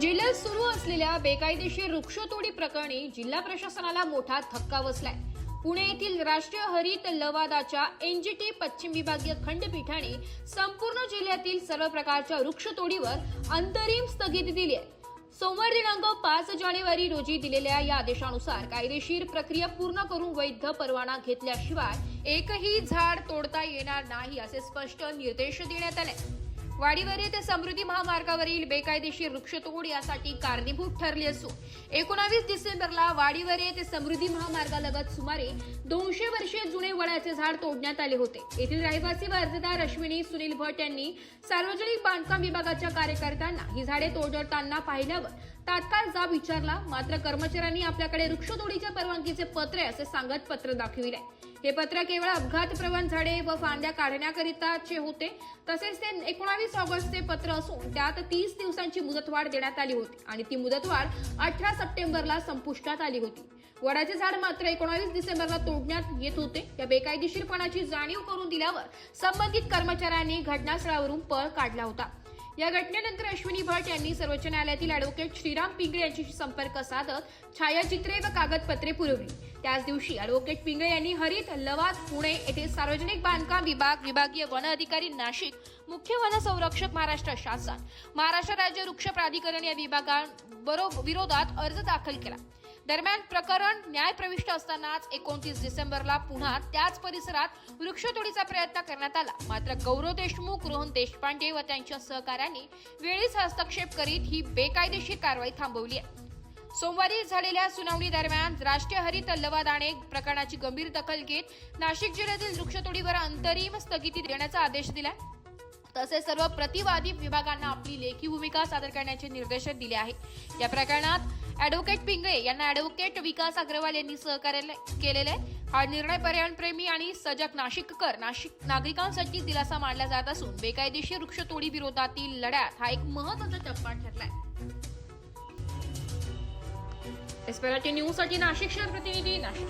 जिल्ह्यात सुरू असलेल्या बेकायदेशीर वृक्षतोडी प्रकरणी जिल्हा प्रशासनाला मोठा धक्का बसलाय। पुणे येथील राष्ट्रीय हरित लवादाच्या एनजीटी पश्चिम विभागीय खंडपीठाने संपूर्ण जिल्ह्यातील सर्व प्रकारच्या वृक्षतोडीवर अंतरिम स्थगिती दिली आहे। सोमवार दिनांक 5 जानेवारी रोजी दिलेल्या या आदेशानुसार कायदेशीर प्रक्रिया पूर्ण करून वैध परवाना घेतल्याशिवाय एकही झाड तोडता येणार नाही असे स्पष्ट निर्देश देण्यात आले। वाडीवरे ते समृद्धी महामार्गावरील बेकायदेशीर वृक्षतोड यासाठी कारणीभूत ठरली असून 19 डिसेंबरला वाडीवरे ते समृद्धी महामार्गालगत सुमारे 200 वर्षे जुने वडाचे झाड तोडण्यात आले होते। येथील रहिवासी व अर्जदार अश्विनी सुनील भट यांनी सार्वजनिक बांधकाम विभागाच्या कार्यकर्त्यांना ही झाडे तोडताना पाहिल्यावर तात्काळ जाब विचारला, मात्र कर्मचाऱ्यांनी आपल्याकडे वृक्षतोडीच्या परवानगीचे पत्र असे सांगत पत्र दाखविले। हे पत्र केवळ अपघातप्रवण झाडे व फांद्या काढण्याकरिताचे होते। तसेच ते 19 ऑगस्टचे पत्र असून त्यात 30 दिवसांची मुदतवाढ देण्यात आली होती आणि ती मुदतवाढ 18 सप्टेंबरला संपुष्टात आली होती। वडाचे झाड मात्र 19 डिसेंबरला तोडण्यात येत होते। या बेकायदेशीरपणाची जाणीव करून दिल्यावर संबंधित कर्मचाऱ्यांनी घटनास्थळावरून पळ काढला होता। या घटनेनंतर अश्विनी भट यांनी सर्वोच्च न्यायालयातील ॲडव्होकेट श्रीराम पिंगळे यांच्याशी संपर्क साधत छायाचित्रे व कागदपत्रे पुरवली। त्याच दिवशी ॲडव्होकेट पिंगळे यांनी हरित लवाद पुणे येथे सार्वजनिक बांधकाम विभागीय वन अधिकारी नाशिक, मुख्य वन संरक्षक महाराष्ट्र शासन, महाराष्ट्र राज्य वृक्ष प्राधिकरण या विरोधात अर्ज दाखल केला। दरम्यान प्रकरण न्यायप्रविष्ट असतानाच 29 डिसेंबरला पुन्हा त्याच परिसरात वृक्षतोडीचा प्रयत्न करण्यात आला। मात्र गौरव देशमुख, रोहन देशपांडे व त्यांच्या सहकाऱ्यांनी वेळीच हस्तक्षेप करीत ही बेकायदेशीर कारवाई थांबवली आहे। सोमवारी झालेल्या सुनावणी दरम्यान राष्ट्रीय हरित लवादाने प्रकरणाची गंभीर दखल घेत नाशिक जिल्ह्यातील वृक्षतोडीवर अंतरिम स्थगिती देण्याचा आदेश दिला। तसेच सर्व प्रतिवादी विभागांना आपली लेखी भूमिका सादर करण्याचे निर्देश दिले आहेत। या प्रकरणात ॲडव्होकेट पिंगळे यांना ॲडव्होकेट विकास अग्रवाल यांनी सहकार्य केलेले हा निर्णय पर्यावरणप्रेमी आणि सजग नाशिक नागरिकांसाठी दिलासा मानला जात असून बेकायदेशीर वृक्षतोडी विरोधातील लढ्यात हा एक महत्त्वाचा टप्पा ठरलाय। एसपीआरटी न्यूज साठी नाशिक शहर प्रतिनिधी नाशिक।